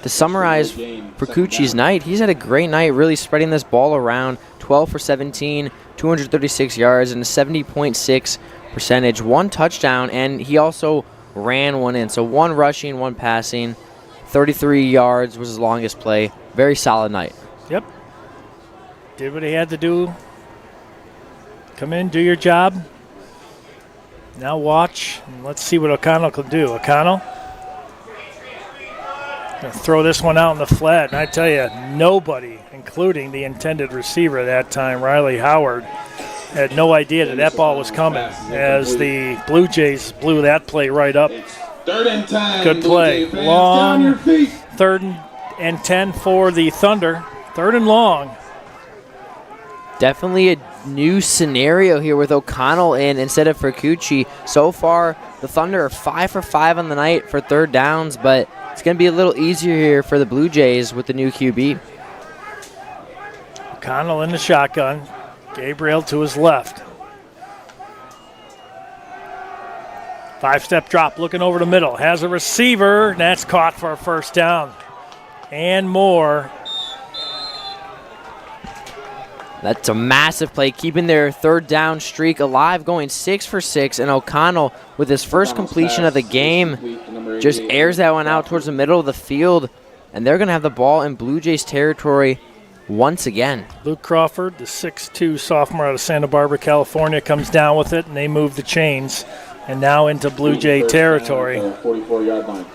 to summarize for Cucci's night, he's had a great night, really spreading this ball around. 12 for 17, 236 yards, and a 70.6 percentage. 1 touchdown, and he also ran 1 in. So 1 rushing, 1 passing. 33 yards was his longest play. Very solid night. Yep. Did what he had to do. Come in, do your job. Now watch, and let's see what O'Connell can do. O'Connell going to throw this one out in the flat, and I tell you, nobody, including the intended receiver at that time, Riley Howard, had no idea that that ball was coming as the Blue Jays blew that play right up. 3rd and 10. Good play. Long 3rd and 10 for the Thunder. 3rd and long. Definitely a new scenario here with O'Connell in instead of for Cucci. So far, the Thunder are 5 for 5 on the night for 3rd downs, but it's going to be a little easier here for the Blue Jays with the new QB. O'Connell in the shotgun. Gabriel to his left. 5-step drop, looking over the middle. Has a receiver, and that's caught for a 1st down. And more. That's a massive play, keeping their 3rd down streak alive, going 6 for 6. And O'Connell, with his first completion of the game, just airs that one out towards the middle of the field. And they're going to have the ball in Blue Jays territory once again. Luke Crawford, the 6'2 sophomore out of Santa Barbara, California, comes down with it, and they move the chains. And now into Blue Jay territory. 44-yard line.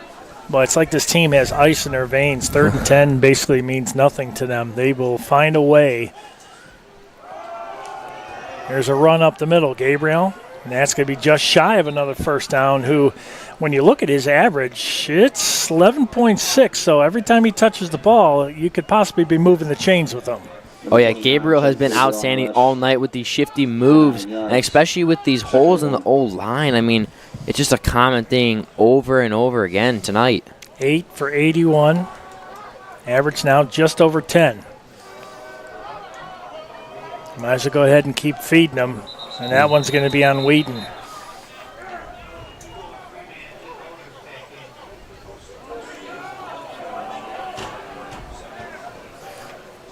Well, it's like this team has ice in their veins. 3rd and 10 basically means nothing to them. They will find a way. There's a run up the middle, Gabriel. And that's going to be just shy of another 1st down, who, when you look at his average, it's 11.6. So every time he touches the ball, you could possibly be moving the chains with him. Oh, yeah, Gabriel has been outstanding all night with these shifty moves, and especially with these holes in the O-line. I mean, it's just a common thing over and over again tonight. 8 for 81. Average now just over 10. Might as well go ahead and keep feeding them. And that one's going to be on Wheaton.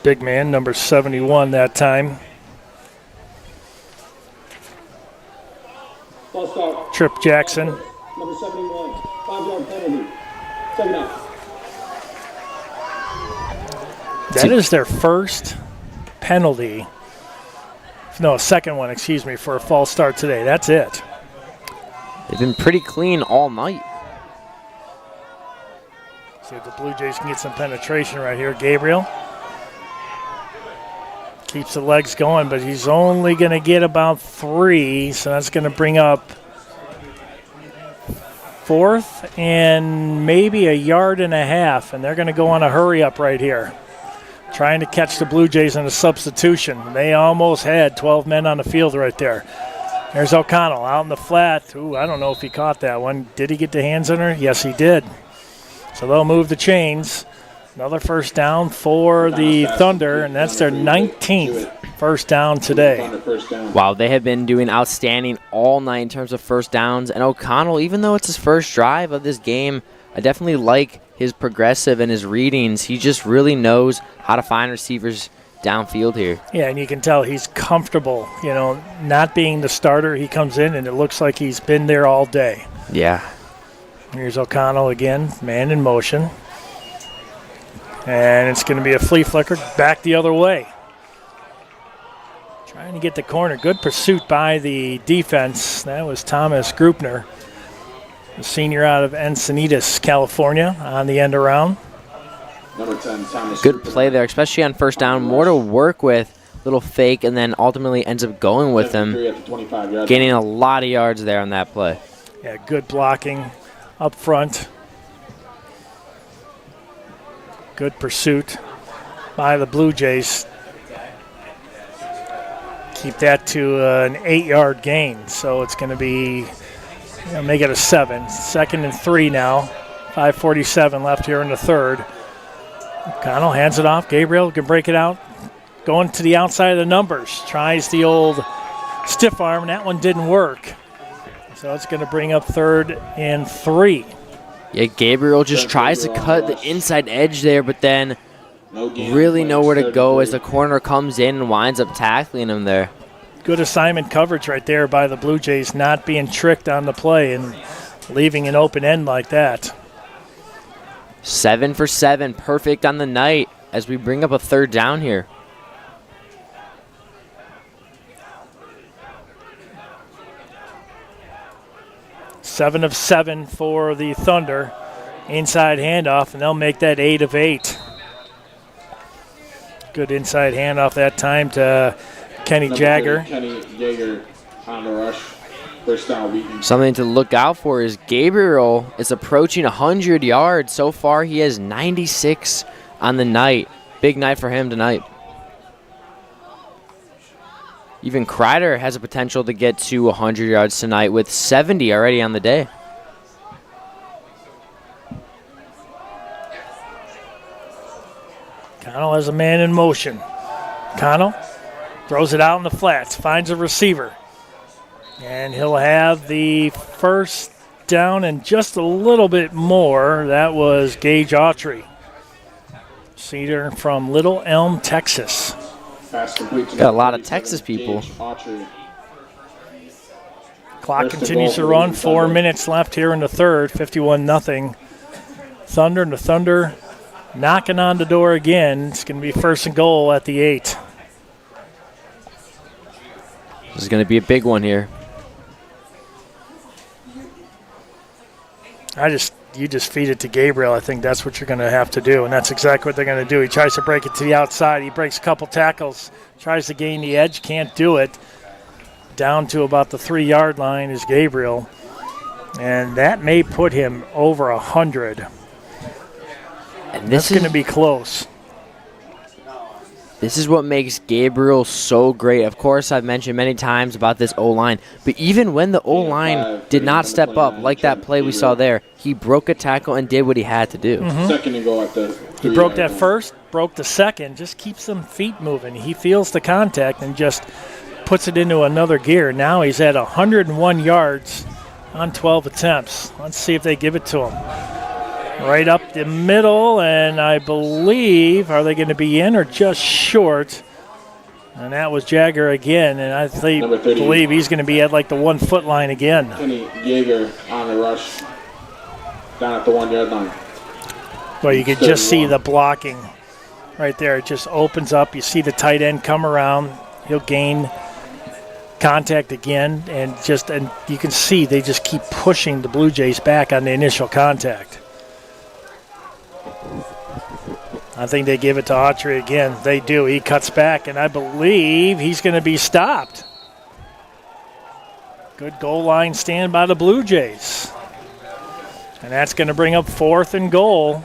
Big man, number 71 that time. Trip Jackson. Number 71, 5-yard penalty. 7 out. That is their first penalty. No, second one, excuse me, for a false start today. That's it. They've been pretty clean all night. See if the Blue Jays can get some penetration right here. Gabriel keeps the legs going, but he's only going to get about 3, so that's going to bring up 4th and maybe 1.5 yards, and they're going to go on a hurry up right here. Trying to catch the Blue Jays in a substitution. They almost had 12 men on the field right there. There's O'Connell out in the flat. Ooh, I don't know if he caught that one. Did he get the hands on her? Yes, he did. So they'll move the chains. Another 1st down for the Thunder, and that's their 19th 1st down today. Wow, they have been doing outstanding all night in terms of 1st downs. And O'Connell, even though it's his first drive of this game, I definitely like his progressive and his readings. He just really knows how to find receivers downfield here. Yeah, and you can tell he's comfortable, not being the starter. He comes in, and it looks like he's been there all day. Yeah. Here's O'Connell again, man in motion. And it's going to be a flea flicker back the other way. Trying to get the corner. Good pursuit by the defense. That was Thomas Grupner, the senior out of Encinitas, California, on the end around. Number 10, Thomas. Good play there, especially on 1st down. More to work with. Little fake, and then ultimately ends up going with them. Gaining a lot of yards there on that play. Yeah, good blocking up front. Good pursuit by the Blue Jays. Keep that to an 8-yard gain, so it's going to be, make it a 7. 2nd and 3 now. 5:47 left here in the 3rd. O'Connell hands it off. Gabriel can break it out. Going to the outside of the numbers. Tries the old stiff arm, and that one didn't work. So it's going to bring up 3rd and 3. Yeah, Gabriel just tries to cut the inside edge there, but then really nowhere to go as the corner comes in and winds up tackling him there. Good assignment coverage right there by the Blue Jays, not being tricked on the play and leaving an open end like that. 7 for 7, perfect on the night as we bring up a third down here. Seven of 7 for the Thunder. Inside handoff, and they'll make that 8 of 8. Good inside handoff that time to Kenny Jagger. Kenny Jagger on the rush. First down, Wheaton. Something to look out for is Gabriel is approaching 100 yards. So far, he has 96 on the night. Big night for him tonight. Even Kreider has a potential to get to 100 yards tonight with 70 already on the day. Connell has a man in motion. Connell throws it out in the flats, finds a receiver. And he'll have the first down and just a little bit more. That was Gage Autry. Cedar from Little Elm, Texas. Got a lot of Texas people. Clock continues to run. 4 minutes left here in the third. 51-0. Thunder and the Thunder knocking on the door again. It's going to be first and goal at the 8. This is going to be a big one here. You just feed it to Gabriel. I think that's what you're going to have to do, and that's exactly what they're going to do. He tries to break it to the outside. He breaks a couple tackles, tries to gain the edge, can't do it. Down to about the 3-yard line is Gabriel, and that may put him over 100. And this is going to be close. This is what makes Gabriel so great. Of course, I've mentioned many times about this O-line, but even when the O-line did not step up, like that play we saw there, he broke a tackle and did what he had to do. Second and goal at the He broke that first, broke the second, just keeps them feet moving. He feels the contact and just puts it into another gear. Now he's at 101 yards on 12 attempts. Let's see if they give it to him. Right up the middle, and I believe, are they going to be in or just short? And that was Jagger again, and I believe he's going to be at like the 1 foot line again. Kenny Jagger on the rush down at the 1 yard line. Well, you could just see the blocking right there. It just opens up. You see the tight end come around. He'll gain contact again, and you can see they just keep pushing the Blue Jays back on the initial contact. I think they give it to Autry again. They do. He cuts back, and I believe he's going to be stopped. Good goal line stand by the Blue Jays. And that's going to bring up 4th and goal.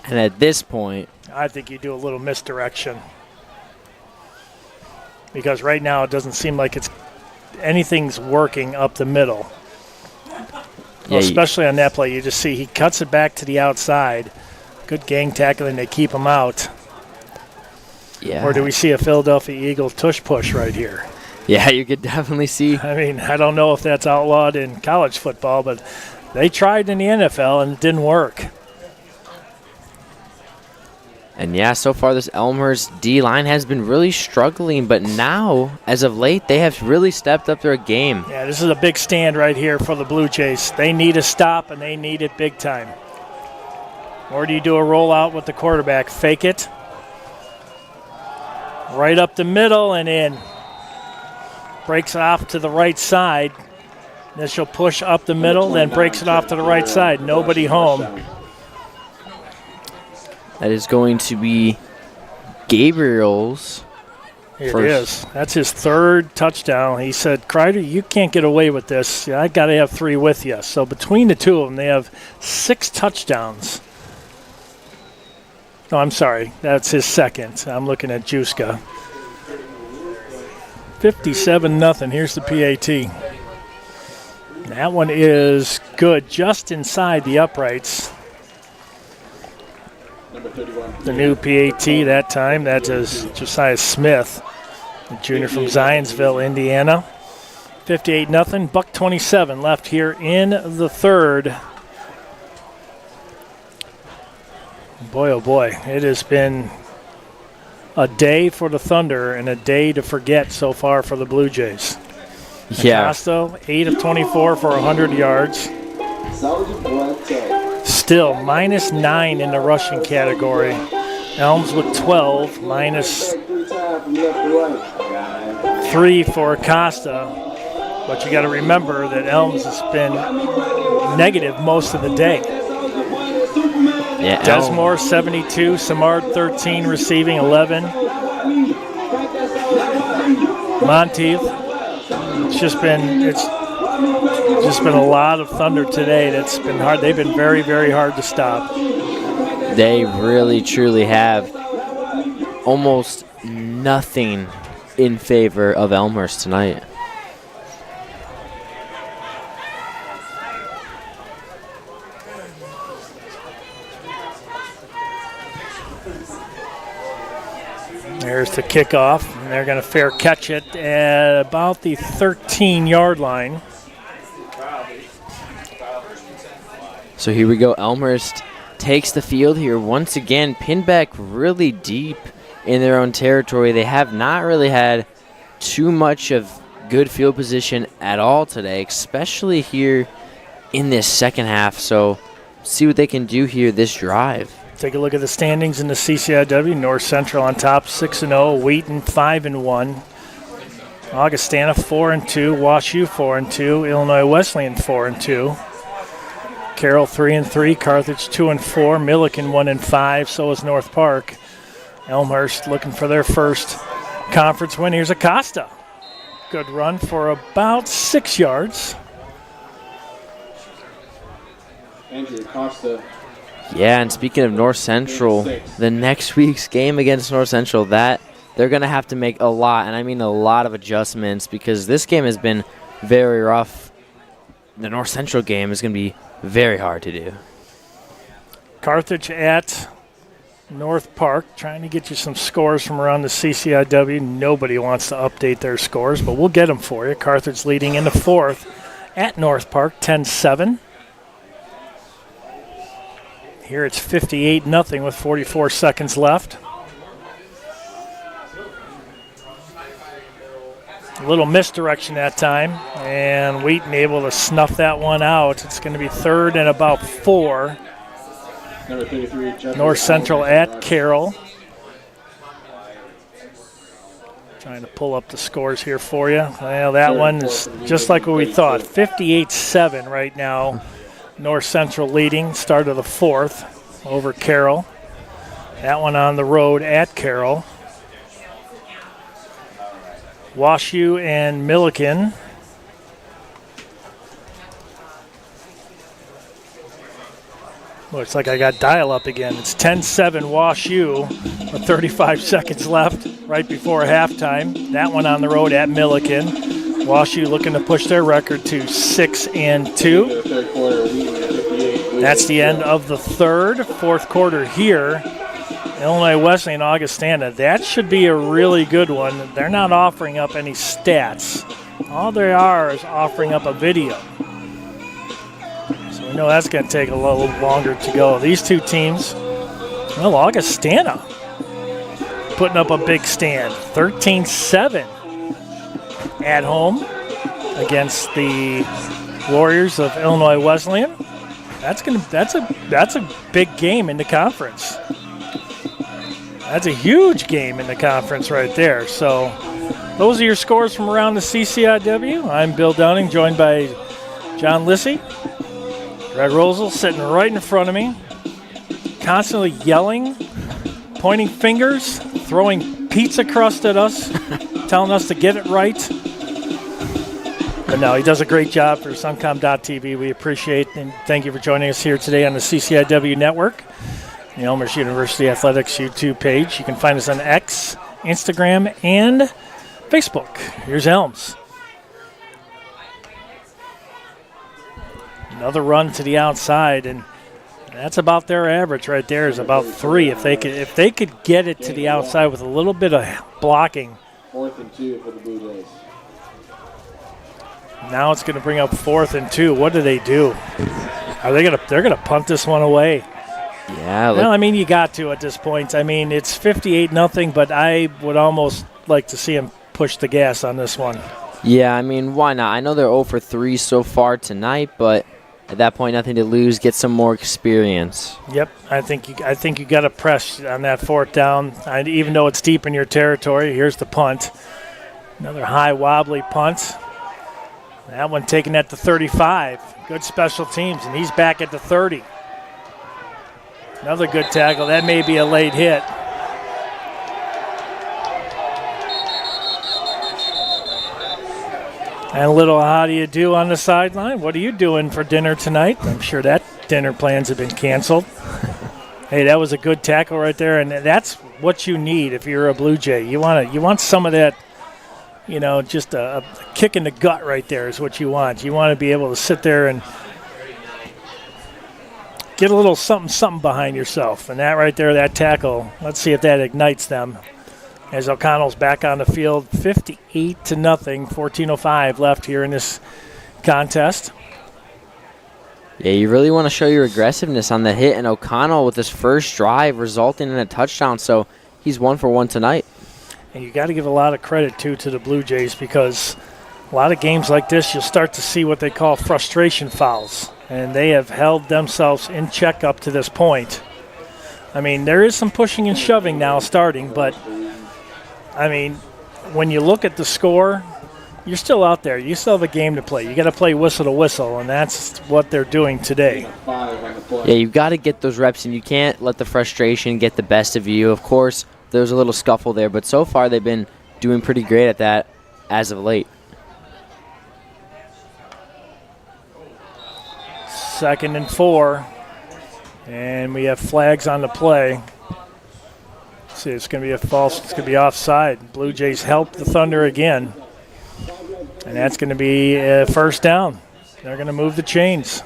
And at this point, I think you do a little misdirection. Because right now it doesn't seem like anything's working up the middle. Yeah, especially on that play, you just see he cuts it back to the outside. Good gang tackling, they keep him out. Yeah. Or do we see a Philadelphia Eagle tush push right here? Yeah, you could definitely see. I mean, I don't know if that's outlawed in college football, but they tried in the NFL and it didn't work. And yeah, so far this Elmhurst D-line has been really struggling, but now, as of late, they have really stepped up their game. Yeah, this is a big stand right here for the Blue Jays. They need a stop, and they need it big time. Or do you do a rollout with the quarterback? Fake it. Right up the middle and in. Breaks it off to the right side. Initial push up the middle, then breaks it off to the right side. Nobody home. That is going to be Gabriel's It first. is. That's his 3rd touchdown. He said, Kreider, you can't get away with this. I got to have 3 with you. So between the two of them, they have 6 touchdowns. No, I'm sorry. That's his 2nd. I'm looking at Juska. 57-0. Here's the PAT. That one is good, just inside the uprights. The new PAT that time, that is Josiah Smith, a junior from Zionsville, Indiana. 58-0. Buck 27 left here in the third. Boy, oh boy, it has been a day for the Thunder and a day to forget so far for the Blue Jays. Yeah. Acosta, 8 of 24 for 100 yards. Still -9 in the rushing category. Elms with 12, -3 for Acosta. But you got to remember that Elms has been negative most of the day. Yeah, Desmore, 72. Samard, 13, receiving 11. Monteith. It's just been a lot of Thunder today. That's been hard. They've been very, very hard to stop. They really, truly have almost nothing in favor of Elmhurst tonight. There's the kickoff, and they're going to fair catch it at about the 13-yard line. So here we go. Elmhurst takes the field here once again, pinned back really deep in their own territory. They have not really had too much of good field position at all today, especially here in this second half. So see what they can do here this drive. Take a look at the standings in the CCIW. North Central on top, 6-0. Wheaton, 5-1. Augustana, 4-2. WashU, 4-2. Illinois Wesleyan, 4-2. Carroll, 3-3. Carthage, 2-4. Milliken, 1-5. So is North Park. Elmhurst looking for their first conference win. Here's Acosta. Good run for about 6 yards. Andrew Acosta. Yeah, and speaking of North Central, the next week's game against North Central, that they're going to have to make a lot, and I mean a lot of adjustments, because this game has been very rough. The North Central game is going to be very hard to do. Carthage at North Park, trying to get you some scores from around the CCIW. Nobody wants to update their scores, but we'll get them for you. Carthage leading in the fourth at North Park, 10-7. Here it's 58-0 with 44 seconds left. A little misdirection that time, and Wheaton able to snuff that one out. It's going to be third and about 4. Number 33, North Central at Carroll. Trying to pull up the scores here for you. Well, that one is just like what we thought. 58-7 right now. North Central leading, start of the fourth over Carroll. That one on the road at Carroll. WashU and Milliken. Looks like I got dial-up again. It's 10-7 WashU with 35 seconds left right before halftime. That one on the road at Milliken. WashU looking to push their record to 6-2. That's the end of the third. Fourth quarter here. Illinois Wesleyan, Augustana. That should be a really good one. They're not offering up any stats. All they are is offering up a video. So we know that's going to take a little longer to go. These two teams, well, Augustana putting up a big stand. 13-7 at home against the Warriors of Illinois Wesleyan. That's a big game in the conference. That's a huge game in the conference right there. So those are your scores from around the CCIW. I'm Bill Downing, joined by John Lissy. Greg Rosel sitting right in front of me, constantly yelling, pointing fingers, throwing pizza crust at us, telling us to get it right. But no, he does a great job for Suncom.tv. We appreciate and thank you for joining us here today on the CCIW Network, the Elmhurst University Athletics YouTube page. You can find us on X, Instagram, and Facebook. Here's Elms. Another run to the outside, and that's about their average right there, is about 3. If they could get it to the outside with a little bit of blocking. 4th and 2 for the Blue Jays. Now it's going to bring up 4th and 2. What do they do? They're gonna punt this one away. Yeah. Well, I mean, you got to at this point. I mean, it's 58-0, but I would almost like to see him push the gas on this one. Yeah, I mean, why not? I know they're 0 for 3 so far tonight, but at that point, nothing to lose. Get some more experience. Yep, I think you got to press on that 4th down. Even though it's deep in your territory, here's the punt. Another high wobbly punt. That one taken at the 35. Good special teams, and he's back at the 30. Another good tackle. That may be a late hit. And a little how do you do on the sideline? What are you doing for dinner tonight? I'm sure that dinner plans have been canceled. Hey, that was a good tackle right there, and that's what you need if you're a Blue Jay. You want some of that, just a kick in the gut right there is what you want. You want to be able to sit there and get a little something behind yourself. And that right there, that tackle, let's see if that ignites them. As O'Connell's back on the field, 58-0, 14:05 left here in this contest. Yeah, you really want to show your aggressiveness on the hit, and O'Connell with his first drive resulting in a touchdown, so he's 1 for 1 tonight. And you got to give a lot of credit, too, to the Blue Jays, because a lot of games like this, you'll start to see what they call frustration fouls, and they have held themselves in check up to this point. I mean, there is some pushing and shoving now starting, but I mean, when you look at the score, you're still out there. You still have a game to play. You got to play whistle to whistle, and that's what they're doing today. Yeah, you've got to get those reps, and you can't let the frustration get the best of you. Of course, there's a little scuffle there, but so far they've been doing pretty great at that as of late. 2nd and 4, and we have flags on the play. See, it's going to be a false. It's going to be offside. Blue Jays help the Thunder again, and that's going to be a 1st down. They're going to move the chains.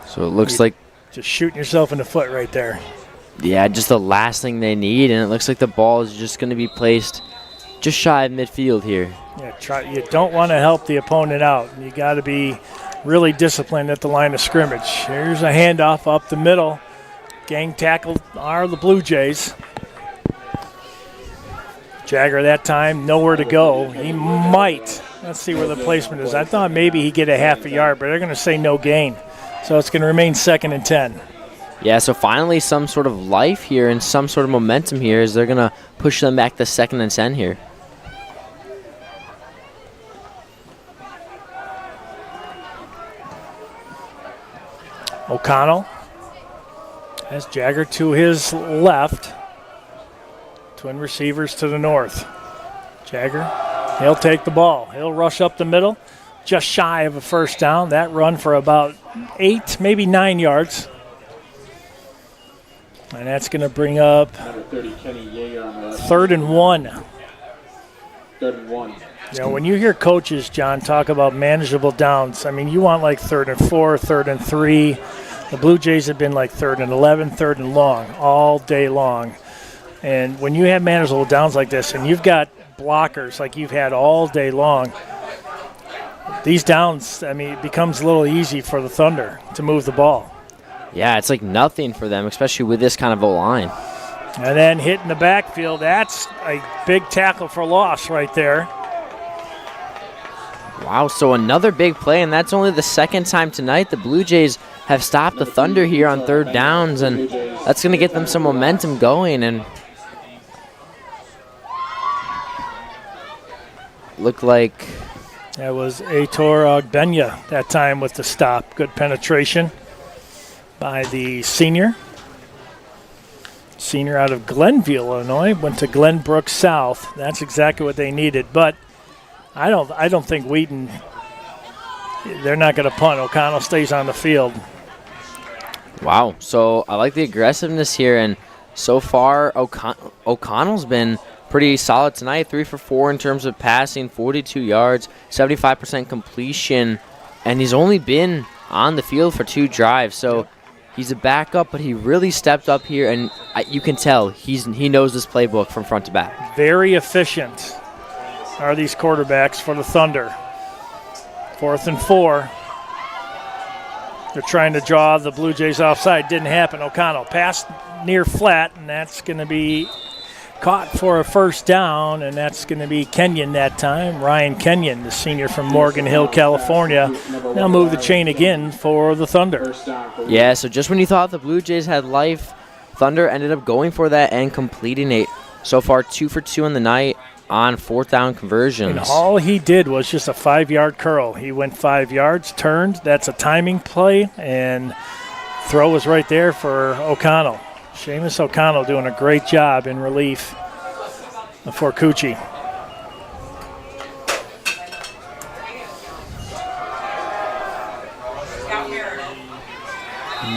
So it looks like just shooting yourself in the foot right there. Yeah, just the last thing they need, and it looks like the ball is just going to be placed just shy of midfield here. Yeah, you don't want to help the opponent out. You got to be really disciplined at the line of scrimmage. Here's a handoff up the middle. Gang tackled are the Blue Jays. Jagger that time, nowhere to go. He might. Let's see where the placement is. I thought maybe he'd get a half a yard, but they're going to say no gain. So it's going to remain 2nd and 10. Yeah, so finally some sort of life here and some sort of momentum here as they're going to push them back to 2nd and 10 here. O'Connell has Jagger to his left. Twin receivers to the north. Jagger, he'll take the ball. He'll rush up the middle, just shy of a 1st down. That run for about 8, maybe 9 yards. And that's going to bring up 3rd and 1. 3rd and 1. When you hear coaches, John, talk about manageable downs, I mean, you want like 3rd and 4, 3rd and 3. The Blue Jays have been like 3rd and 11, 3rd and long, all day long. And when you have manageable downs like this and you've got blockers like you've had all day long, these downs, I mean, it becomes a little easy for the Thunder to move the ball. Yeah, it's like nothing for them, especially with this kind of O-line. And then hitting the backfield, that's a big tackle for loss right there. Wow, so another big play, and that's only the 2nd time tonight the Blue Jays have stopped the Thunder here on 3rd downs, and that's going to get them some momentum going. And look like that was Aitor Ogbenya that time with the stop. Good penetration by the senior. Senior out of Glenville, Illinois, went to Glenbrook South. That's exactly what they needed, but I don't think Wheaton, they're not going to punt. O'Connell stays on the field. Wow, so I like the aggressiveness here, and so far O'Connell's been pretty solid tonight. 3 for 4 in terms of passing, 42 yards, 75% completion, and he's only been on the field for 2 drives. So he's a backup, but he really stepped up here, and you can tell he knows this playbook from front to back. Very efficient. are these quarterbacks for the Thunder. 4th and 4. They're trying to draw the Blue Jays offside. Didn't happen. O'Connell passed near flat, and that's going to be caught for a first down, and that's going to be Kenyon that time. Ryan Kenyon, the senior from Morgan Hill, California. Now move the chain again for the Thunder. Yeah, so just when you thought the Blue Jays had life, Thunder ended up going for that and completing it. So far, 2 for 2 in the night on 4th down conversions. And all he did was just a 5-yard curl. He went 5 yards, turned. That's a timing play, and throw was right there for O'Connell. Seamus O'Connell doing a great job in relief for Cucci.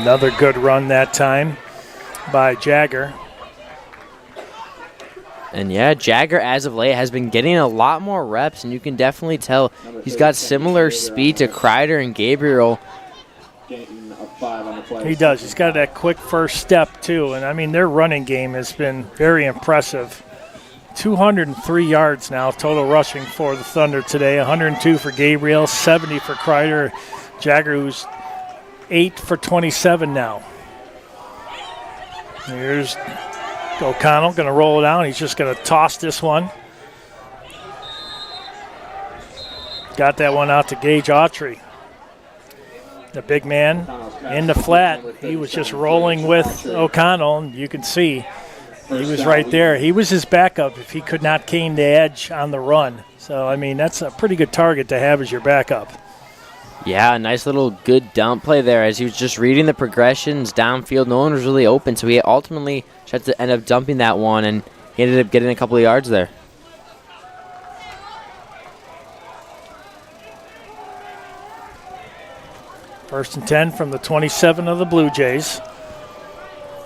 Another good run that time by Jagger. And yeah, Jagger as of late has been getting a lot more reps, and you can definitely tell he's got similar speed to Kreider and Gabriel. He does. He's got that quick first step, too. And, I mean, their running game has been very impressive. 203 yards now total rushing for the Thunder today. 102 for Gabriel, 70 for Kreider. Jagger, who's 8 for 27 now. Here's O'Connell going to roll it out. He's just going to toss this one. Got that one out to Gage Autry. The big man in the flat. He was just rolling with O'Connell, and you can see he was right there. He was his backup if he could not gain the edge on the run. So, I mean, that's a pretty good target to have as your backup. Yeah, a nice little good dump play there as he was just reading the progressions downfield. No one was really open, so he ultimately had to end up dumping that one, and he ended up getting a couple of yards there. First and 10 from the 27 of the Blue Jays.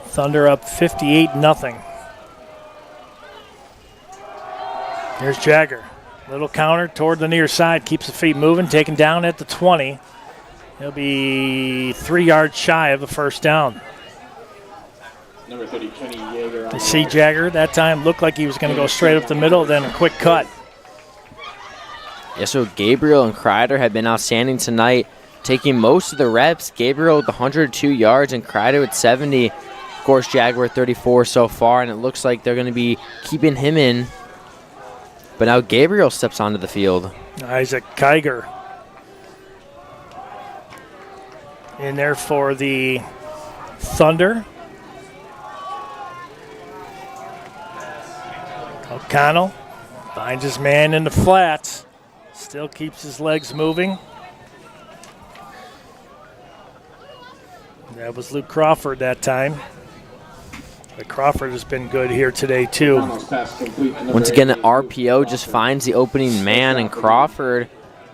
Thunder up 58-0. Here's Jagger. Little counter toward the near side. Keeps the feet moving. Taken down at the 20. He'll be 3 yards shy of the first down. Number 30, Kenny Yeager. You see Jagger that time looked like he was going to go straight up the middle, then a quick cut. Yeah, so Gabriel and Kreider have been outstanding tonight, taking most of the reps. Gabriel with 102 yards and Kreider with 70. Of course, Jagger with 34 so far, and it looks like they're going to be keeping him in. But now Gabriel steps onto the field. Isaac Kiger in there for the Thunder. O'Connell finds his man in the flats. Still keeps his legs moving. That was Luke Crawford that time. But Crawford has been good here today, too. Once again, an RPO just finds the opening man, and Crawford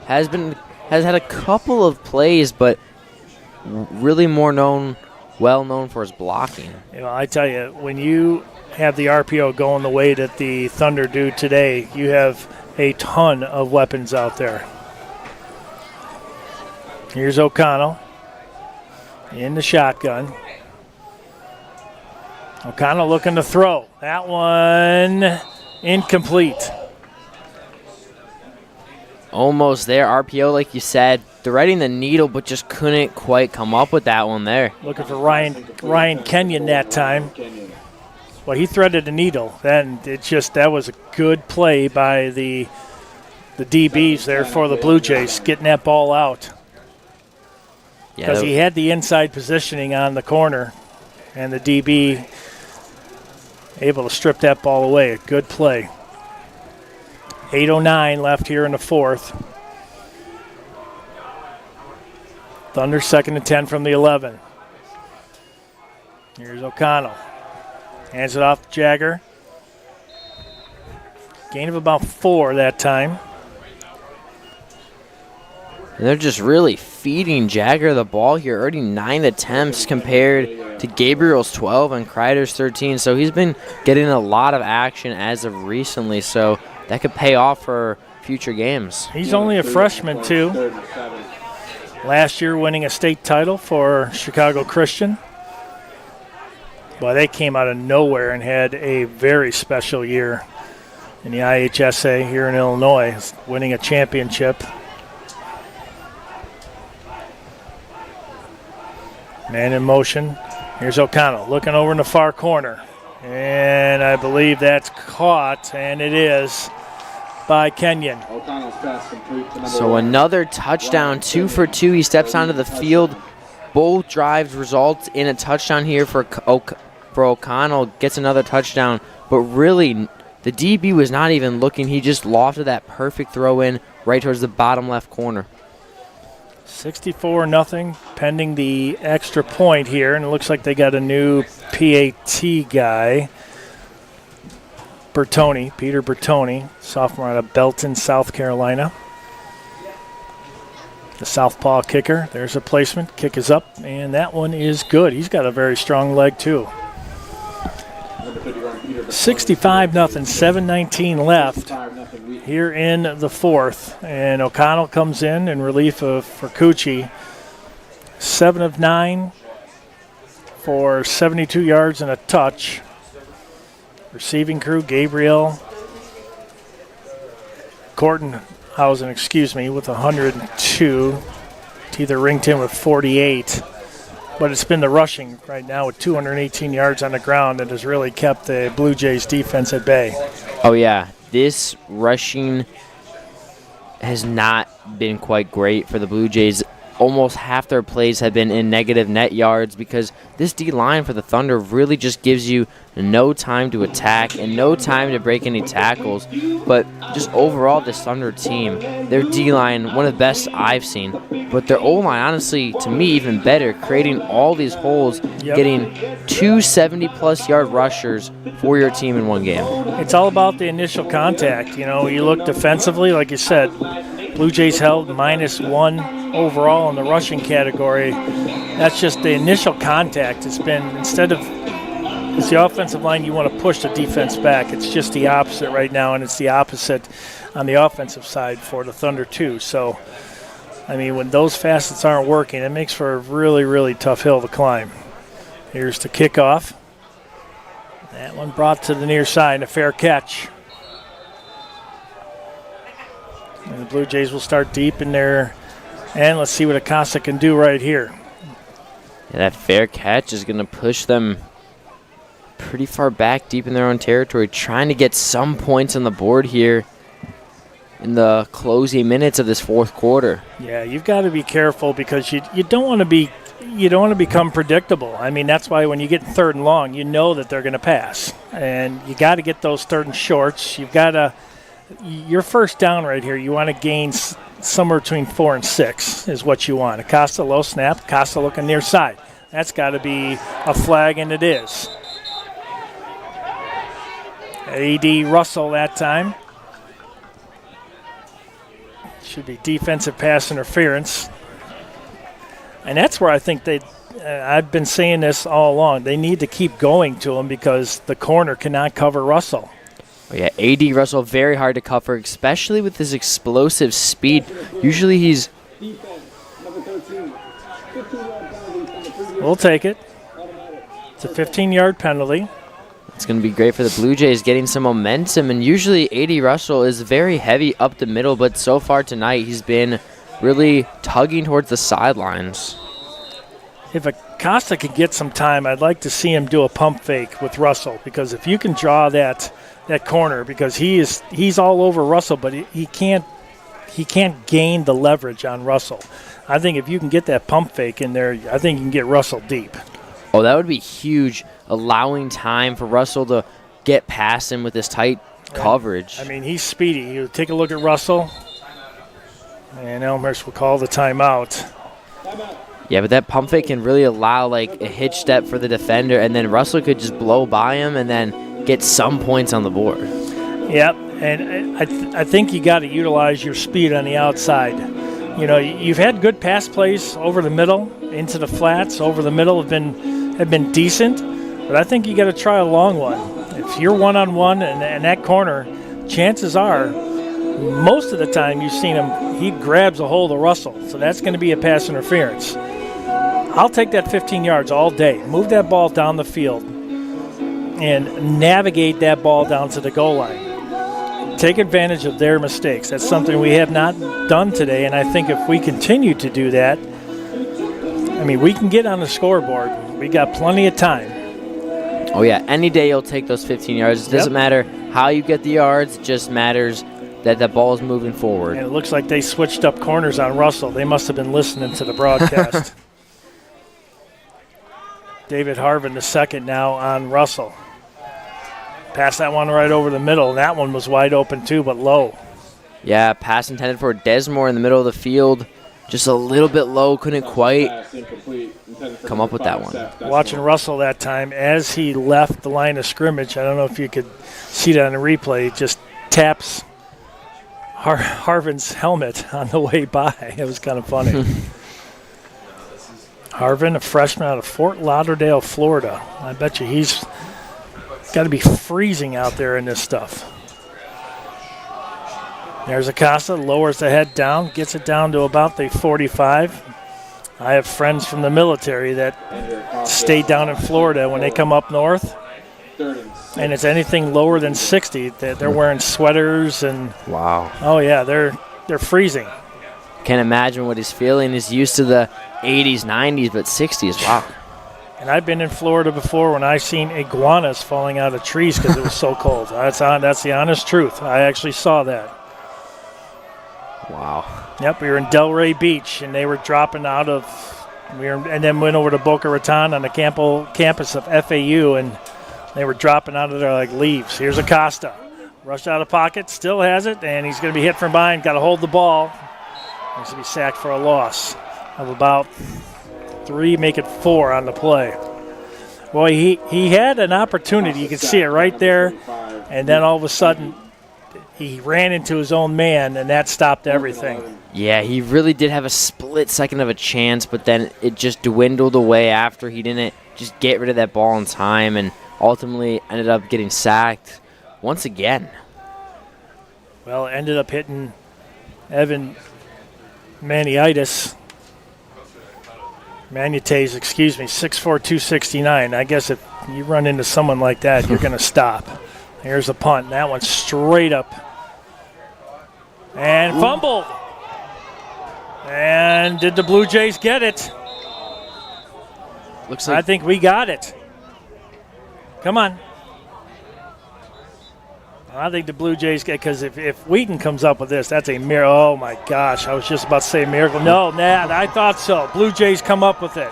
has had a couple of plays, but really well known for his blocking. You know, I tell you, when you have the RPO going the way that the Thunder do today, you have a ton of weapons out there. Here's O'Connell in the shotgun. O'Connell looking to throw. That one incomplete. Almost there. RPO, like you said, threading the needle, but just couldn't quite come up with that one there. Looking for Ryan Kenyon that time. Well, he threaded the needle. Then that was a good play by the DBs there for the Blue Jays, getting that ball out. Because he had the inside positioning on the corner, and the DB able to strip that ball away. A good play. 8:09 left here in the fourth. Thunder 2nd and 10 from the 11. Here's O'Connell. Hands it off to Jagger. Gain of about 4 that time. And they're just really feeding Jagger the ball here. Already 9 attempts compared to Gabriel's 12 and Kreider's 13. So he's been getting a lot of action as of recently. So that could pay off for future games. He's only a freshman, too. Last year winning a state title for Chicago Christian. Boy, they came out of nowhere and had a very special year in the IHSA here in Illinois, winning a championship. Man in motion. Here's O'Connell looking over in the far corner. And I believe that's caught, and it is by Kenyon. O'Connell's pass complete to number So 1. another touchdown, 2 for 2. He steps onto the field. Both drives result in a touchdown here for O'Connell. Gets another touchdown, but really the DB was not even looking. He just lofted that perfect throw in right towards the bottom left corner. 64-0, pending the extra point here, and it looks like they got a new PAT guy. Peter Bertoni, sophomore out of Belton, South Carolina. The southpaw kicker. There's a placement. Kick is up, and that one is good. He's got a very strong leg, too. 65-0, 7:19 left here in the fourth. And O'Connell comes in relief of Fercucci. 7 of 9 for 72 yards and a touch. Receiving crew, Gabriel Kortenhausen, with 102. Teether Rington with 48. But it's been the rushing right now with 218 yards on the ground that has really kept the Blue Jays defense at bay. Oh, yeah. This rushing has not been quite great for the Blue Jays. Almost half their plays have been in negative net yards because this D-line for the Thunder really just gives you no time to attack and no time to break any tackles. But just overall, this Thunder team, their D-line, one of the best I've seen. But their O-line, honestly, to me, even better, creating all these holes, getting 2 70-plus yard rushers for your team in one game. It's all about the initial contact. You look defensively, like you said, Blue Jays held -1 overall in the rushing category. That's just the initial contact. It's been, it's the offensive line, you want to push the defense back. It's just the opposite right now, and it's the opposite on the offensive side for the Thunder too. So, when those facets aren't working, it makes for a really, really tough hill to climb. Here's the kickoff. That one brought to the near side, a fair catch. And the Blue Jays will start deep in there. And let's see what Acosta can do right here. Yeah, that fair catch is going to push them pretty far back deep in their own territory, trying to get some points on the board here in the closing minutes of this fourth quarter. Yeah, you've got to be careful because you don't want to become predictable. That's why when you get 3rd and long, you know that they're going to pass. And you got to get those 3rd and shorts. You've got to your first down right here, you want to gain somewhere between 4 and 6 is what you want. Acosta, low snap. Acosta looking near side. That's got to be a flag, and it is. A.D. Russell that time. Should be defensive pass interference. And that's where I think I've been saying this all along. They need to keep going to him because the corner cannot cover Russell. Oh, yeah, A.D. Russell, very hard to cover, especially with his explosive speed. Usually he's... We'll take it. It's a 15-yard penalty. It's going to be great for the Blue Jays getting some momentum. And usually A.D. Russell is very heavy up the middle, but so far tonight he's been really tugging towards the sidelines. If Acosta could get some time, I'd like to see him do a pump fake with Russell, because if you can draw that corner, because he's all over Russell, but he can't gain the leverage on Russell. I think if you can get that pump fake in there, I think you can get Russell deep. Oh, that would be huge, allowing time for Russell to get past him with this tight coverage. He's speedy. You take a look at Russell, and Elmhurst will call the timeout. Yeah, but that pump fake can really allow like a hitch step for the defender, and then Russell could just blow by him and then get some points on the board. Yep, and I think you got to utilize your speed on the outside. You've had good pass plays over the middle, into the flats, over the middle have been decent, but I think you got to try a long one. If you're one-on-one and that corner, chances are, most of the time you've seen him, he grabs a hold of Russell, so that's going to be a pass interference. I'll take that 15 yards all day. Move that ball down the field and navigate that ball down to the goal line. take advantage of their mistakes. That's something we have not done today, and I think if we continue to do that, I mean, we can get on the scoreboard. We got plenty of time. Oh, yeah. Any day you'll take those 15 yards. It doesn't matter how you get the yards. It just matters that the ball is moving forward. And it looks like they switched up corners on Russell. They must have been listening to the broadcast. David Harvin, the second now on Russell. Pass that one right over the middle. And that one was wide open too, but low. Yeah, pass intended for Desmore in the middle of the field. Just a little bit low. Couldn't quite come up with that one. Watching Russell that time as he left the line of scrimmage. I don't know if you could see that on the replay. He just taps Harvin's helmet on the way by. It was kind of funny. Harvin, a freshman out of Fort Lauderdale, Florida. I bet you he's got to be freezing out there in this stuff. There's Acosta, lowers the head down, gets it down to about the 45. I have friends from the military that stay down in Florida when they come up north. And it's anything lower than 60. They're wearing sweaters and wow. Oh yeah, they're freezing. Can't imagine what he's feeling. He's used to the 80s, 90s, but 60s. Wow. And I've been in Florida before when I've seen iguanas falling out of trees because it was so cold. That's the honest truth. I actually saw that. Wow. Yep, we were in Delray Beach and they were dropping out of. And then went over to Boca Raton on the campus of FAU and. They were dropping out of there like leaves. Here's Acosta. Rushed out of pocket, still has it, and he's going to be hit from behind. Got to hold the ball. He's going to be sacked for a loss of about 3, make it 4 on the play. Boy, he had an opportunity. You can see it right there, and then all of a sudden he ran into his own man, and that stopped everything. Yeah, he really did have a split second of a chance, but then it just dwindled away after he didn't just get rid of that ball in time, and ultimately ended up getting sacked once again. Well, ended up hitting Evan Manutes, 6'4", 269. I guess if you run into someone like that, you're going to stop. Here's a punt. That one's straight up. And fumble. And did the Blue Jays get it? Looks like I think we got it. Come on. I think the Blue Jays get, because if Wheaton comes up with this, that's a miracle. Oh, my gosh. I was just about to say miracle. No, I thought so. Blue Jays come up with it.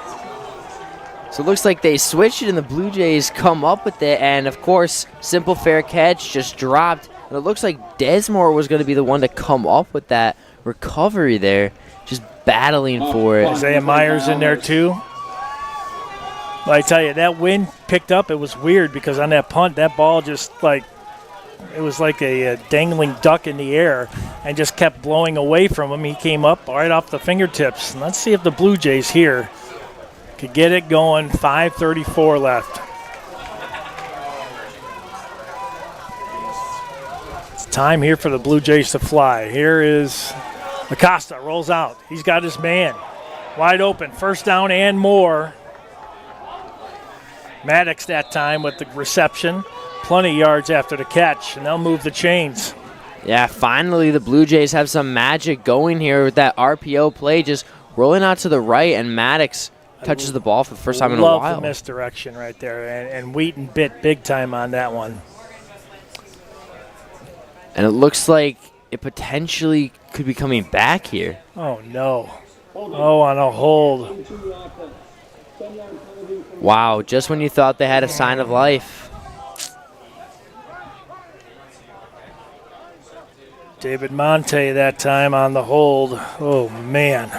So it looks like they switched it and the Blue Jays come up with it. And, of course, simple fair catch just dropped. And it looks like Desmore was going to be the one to come up with that recovery there, just battling for it. Isaiah Myers in there, too. Well, I tell you, that wind picked up. It was weird because on that punt, that ball just it was like a dangling duck in the air and just kept blowing away from him. He came up right off the fingertips. And let's see if the Blue Jays here could get it going. 5:34 left. It's time here for the Blue Jays to fly. Here is Acosta, rolls out. He's got his man. Wide open, first down and more. Maddox that time with the reception. Plenty of yards after the catch, and they'll move the chains. Yeah, finally the Blue Jays have some magic going here with that RPO play, just rolling out to the right, and Maddox touches the ball for the first time in a while. Love the misdirection right there, and Wheaton bit big time on that one. And it looks like it potentially could be coming back here. Oh, no. Oh, on a hold. Wow, just when you thought they had a sign of life. David Monte that time on the hold. Oh, man.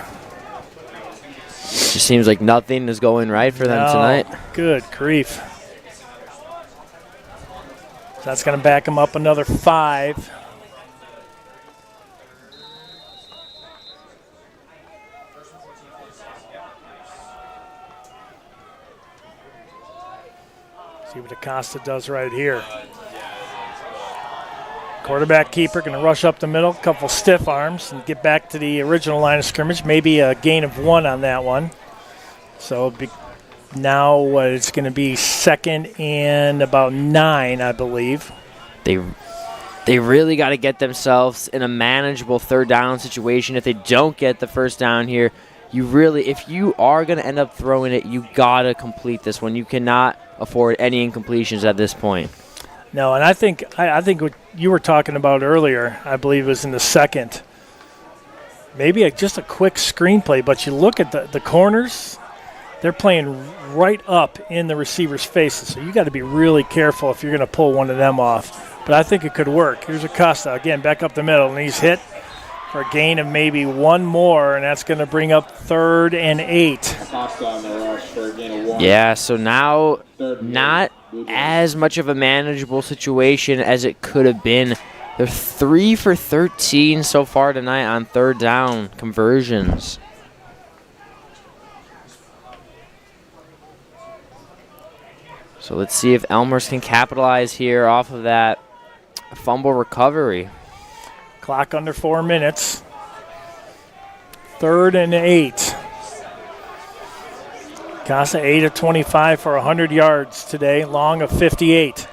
Just seems like nothing is going right for them tonight. Good grief. So that's going to back them up another 5. See what Acosta does right here. Quarterback keeper going to rush up the middle, couple stiff arms, and get back to the original line of scrimmage. Maybe a gain of 1 on that one. So now it's going to be 2nd and about 9, I believe. They really got to get themselves in a manageable third down situation. If they don't get the first down here, if you are going to end up throwing it, you got to complete this one. You cannot afford any incompletions at this point. No, and I think what you were talking about earlier, I believe it was in the second, maybe just a quick screenplay, but you look at the corners, they're playing right up in the receiver's faces, so you got to be really careful if you're going to pull one of them off. But I think it could work. Here's Acosta, again, back up the middle, and he's hit for a gain of maybe one more, and that's going to bring up 3rd and 8. Acosta on the rush for a gain of 1. Yeah, so now not as much of a manageable situation as it could have been. They're 3 for 13 so far tonight on third down conversions. So let's see if Elmhurst can capitalize here off of that fumble recovery. Clock under 4 minutes. 3rd and 8. Casa 8 of 25 for 100 yards today, long of 58.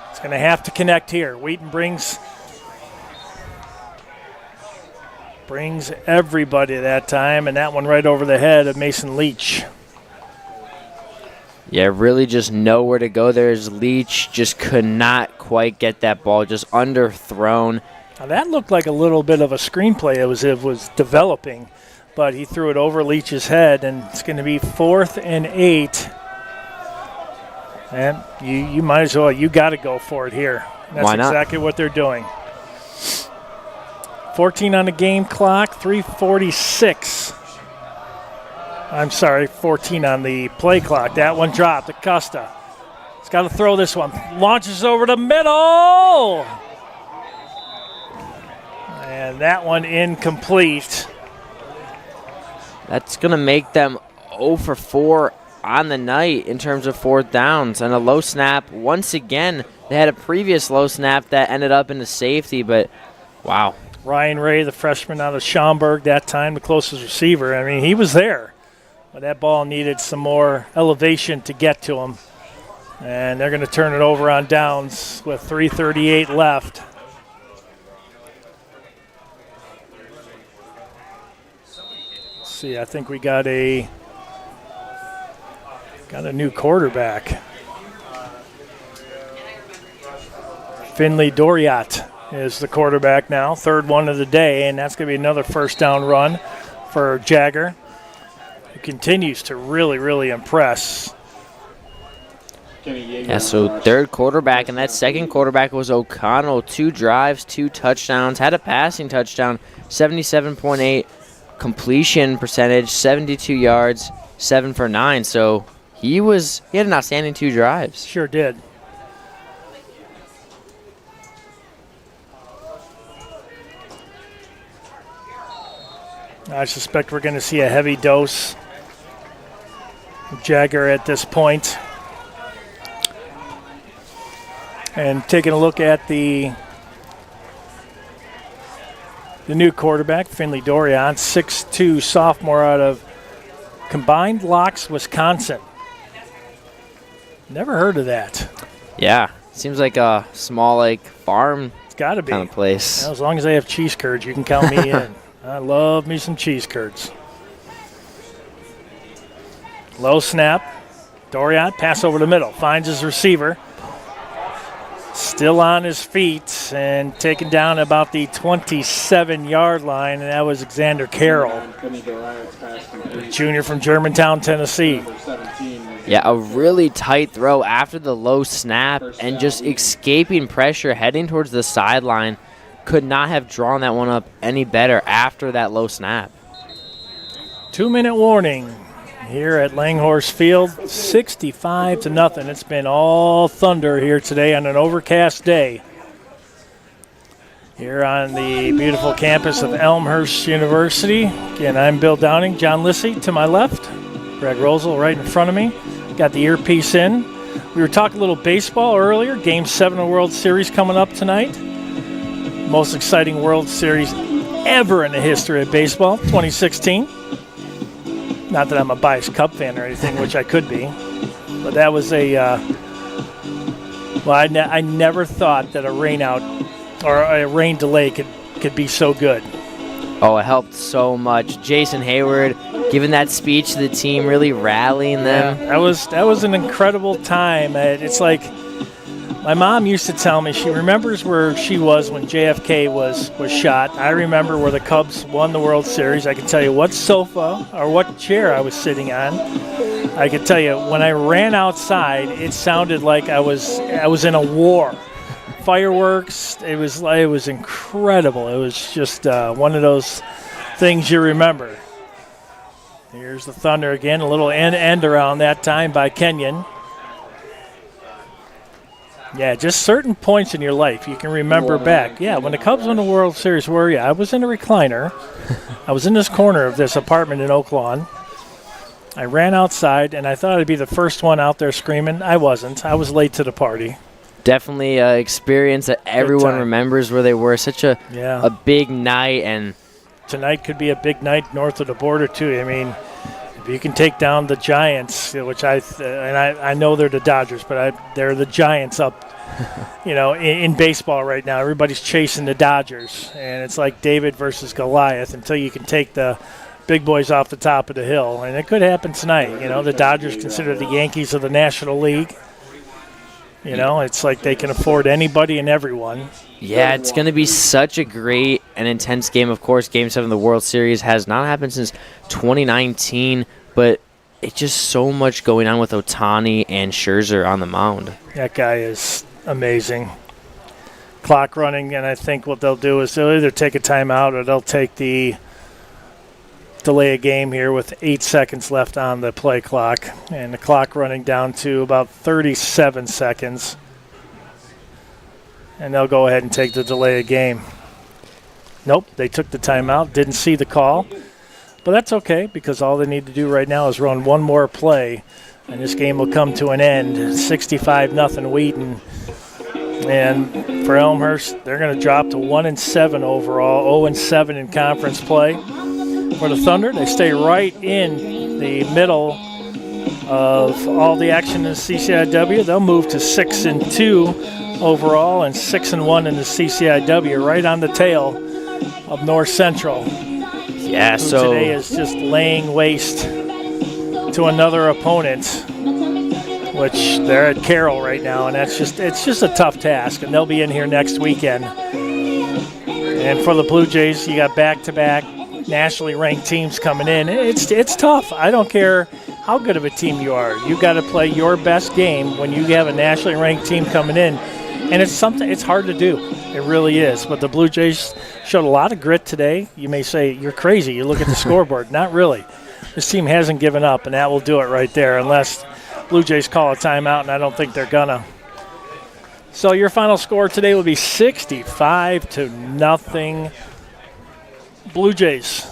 It's going to have to connect here. Wheaton brings everybody that time, and that one right over the head of Mason Leach. Yeah, really just nowhere to go there as Leach just could not quite get that ball, just underthrown. Now that looked like a little bit of a screenplay it was developing, but he threw it over Leach's head, and it's going to be 4th and 8. And you might as well, you got to go for it here. That's Why not? Exactly what they're doing. 14 on the game clock, 3:46. I'm sorry, 14 on the play clock. That one dropped. Acosta. He's got to throw this one. Launches over the middle. And that one incomplete. That's going to make them 0 for 4 on the night in terms of fourth downs. And a low snap, once again, they had a previous low snap that ended up in the safety, but wow. Ryan Ray, the freshman out of Schaumburg, that time the closest receiver. I mean, he was there. But that ball needed some more elevation to get to him. And they're going to turn it over on downs with 3:38 left. Let's see, I think we got a new quarterback. Finley Doriat is the quarterback now, 3rd one of the day, and that's going to be another first down run for Jagger, who continues to really, really impress. Yeah, so 3rd quarterback, and that 2nd quarterback was O'Connell. 2 drives, 2 touchdowns, had a passing touchdown, 77.8 completion percentage, 72 yards, 7 for 9. So he had an outstanding 2 drives. Sure did. I suspect we're going to see a heavy dose of Jagger at this point. And taking a look at the new quarterback, Finley Dorian, 6'2", sophomore out of Combined Locks, Wisconsin. Never heard of that. Yeah, seems like a small farm It's got to be. kind of place. As long as they have cheese curds, you can count me in. I love me some cheese curds. Low snap. Dorian, pass over the middle. Finds his receiver. Still on his feet and taken down about the 27-yard line, and that was Xander Carroll, junior from Germantown, Tennessee. Yeah, a really tight throw after the low snap and just escaping pressure, heading towards the sideline. Could not have drawn that one up any better after that low snap. 2-minute warning here at Langhorse Field, 65-0. It's been all thunder here today on an overcast day here on the beautiful campus of Elmhurst University. Again, I'm Bill Downing, John Lissy to my left, Greg Rosel right in front of me. Got the earpiece in. We were talking a little baseball earlier. Game 7 of the World Series coming up tonight. Most exciting World Series ever in the history of baseball, 2016. Not that I'm a biased Cub fan or anything, which I could be. But that was I never thought that a rainout or a rain delay could be so good. Oh, it helped so much. Jason Hayward giving that speech to the team, really rallying them. Yeah, that was an incredible time. It's like my mom used to tell me she remembers where she was when JFK was shot. I remember where the Cubs won the World Series. I can tell you what sofa or what chair I was sitting on. I can tell you when I ran outside, it sounded like I was in a war. Fireworks, it was incredible. It was just one of those things you remember. Here's the Thunder again, a little end around that time by Kenyon. Yeah, just certain points in your life you can remember back. Yeah, when the Cubs won the World Series, where were you? I was in a recliner. I was in this corner of this apartment in Oak Lawn. I ran outside, and I thought I'd be the first one out there screaming. I wasn't. I was late to the party. Definitely an experience that everyone remembers where they were. Such a big night. And tonight could be a big night north of the border, too. I mean, if you can take down the Giants, which I know they're the Dodgers, but they're the Giants up, in baseball right now. Everybody's chasing the Dodgers, and it's like David versus Goliath until you can take the big boys off the top of the hill. And it could happen tonight. The Dodgers consider the Yankees of the National League. It's like they can afford anybody and everyone. Yeah, it's going to be such a great and intense game. Of course, Game 7 of the World Series has not happened since 2019, but it's just so much going on with Ohtani and Scherzer on the mound. That guy is amazing. Clock running, and I think what they'll do is they'll either take a timeout or they'll take the delay a game here with 8 seconds left on the play clock, and the clock running down to about 37 seconds, and they'll go ahead and take the delay a game. Nope, they took the timeout, didn't see the call, but that's okay because all they need to do right now is run one more play, and this game will come to an end. 65-0 Wheaton, and for Elmhurst, they're going to drop to 1-7 overall, 0-7 in conference play. For the Thunder, they stay right in the middle of all the action in the CCIW. They'll move to 6-2 overall and 6-1 in the CCIW, right on the tail of North Central. Yeah, so today is just laying waste to another opponent, which they're at Carroll right now, and it's just a tough task, and they'll be in here next weekend. And for the Blue Jays, you got back-to-back nationally ranked teams coming in. It's tough. I don't care how good of a team you are. You got to play your best game when you have a nationally ranked team coming in, and it's hard to do. It really is. But the Blue Jays showed a lot of grit today. You may say you're crazy. You look at the scoreboard. Not really. This team hasn't given up, and that will do it right there, unless Blue Jays call a timeout, and I don't think they're gonna. So your final score today will be 65-0. Blue Jays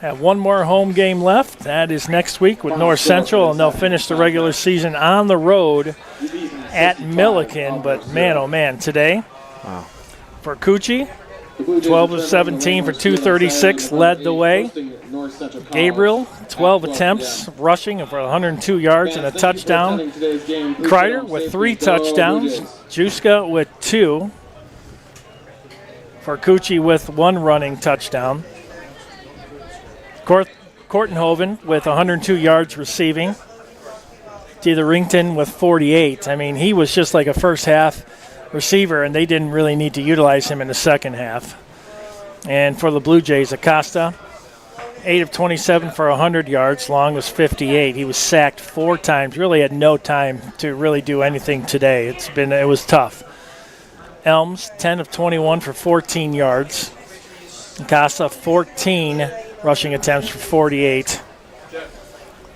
have one more home game left. That is next week with North Central, and they'll finish the regular season on the road at Milliken. But man, oh man, today for Cucci, 12 of 17 for 236, led the way. Gabriel, 12 attempts, rushing for 102 yards and a touchdown. Kreider with 3 touchdowns. Juska with 2. For Cucci with 1 running touchdown. Kortenhoven with 102 yards receiving. Detherington with 48. I mean, he was just like a first-half receiver, and they didn't really need to utilize him in the second half. And for the Blue Jays, Acosta, 8 of 27 for 100 yards. Long was 58. He was sacked 4 times. Really had no time to really do anything today. It was tough. Elms, 10 of 21 for 14 yards. Acosta, 14 rushing attempts for 48.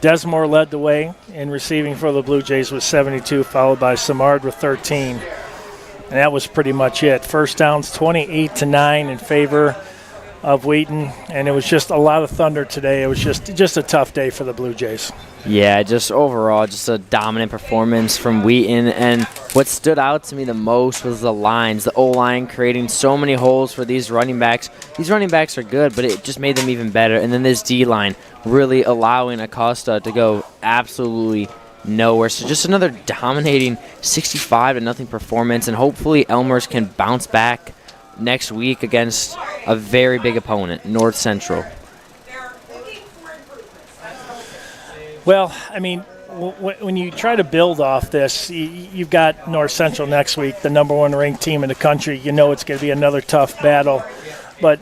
Desmore led the way in receiving for the Blue Jays with 72, followed by Samard with 13. And that was pretty much it. First downs, 28-9 in favor of Wheaton, and it was just a lot of thunder today. It was just a tough day for the Blue Jays. Yeah, just overall, just a dominant performance from Wheaton. And what stood out to me the most was the lines, the O-line creating so many holes for these running backs. These running backs are good, but it just made them even better. And then this D-line really allowing Acosta to go absolutely nowhere. So just another dominating 65-0 performance, and hopefully Elmhurst can bounce back next week against a very big opponent, North Central. Well, I mean, when you try to build off this, you've got North Central next week, the number 1 ranked team in the country. You know it's going to be another tough battle. But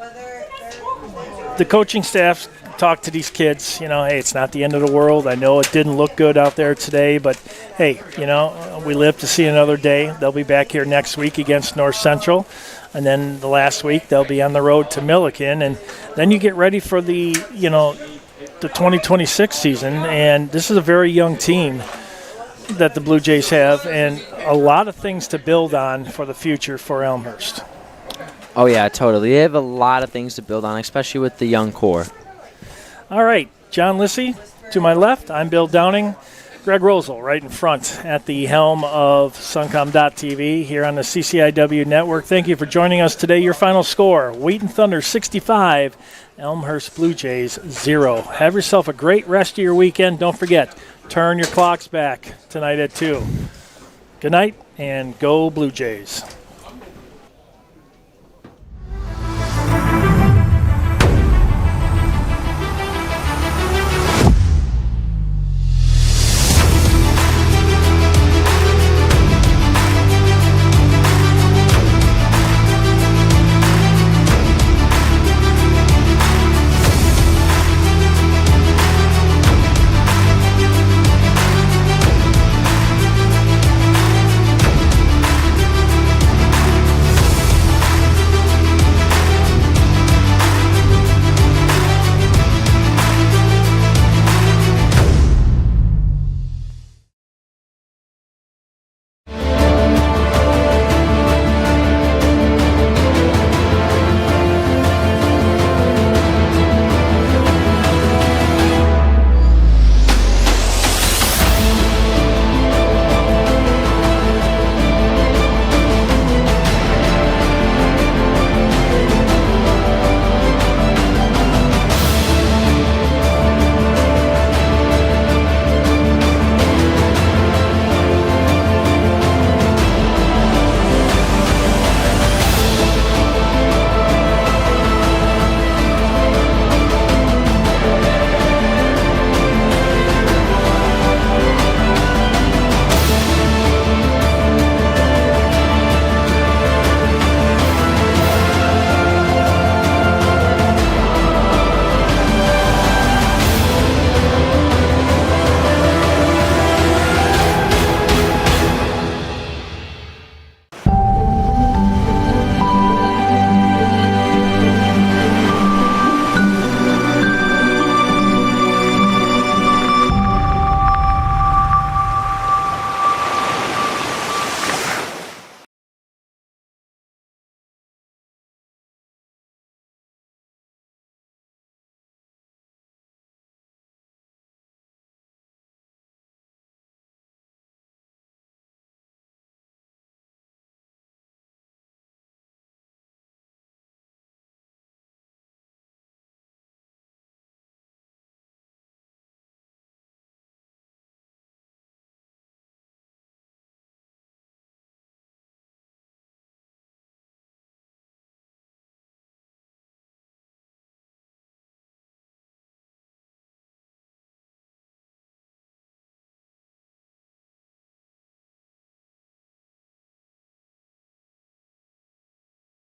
the coaching staff talk to these kids, hey, it's not the end of the world. I know it didn't look good out there today, but hey, we live to see another day. They'll be back here next week against North Central. And then the last week they'll be on the road to Milliken. And then you get ready for the 2026 season. And this is a very young team that the Blue Jays have, and a lot of things to build on for the future for Elmhurst. Oh, yeah, totally. They have a lot of things to build on, especially with the young core. All right, John Lissy to my left. I'm Bill Downing. Greg Rosel right in front at the helm of Suncom.tv here on the CCIW network. Thank you for joining us today. Your final score, Wheaton Thunder 65, Elmhurst Blue Jays 0. Have yourself a great rest of your weekend. Don't forget, turn your clocks back tonight at 2. Good night, and go Blue Jays.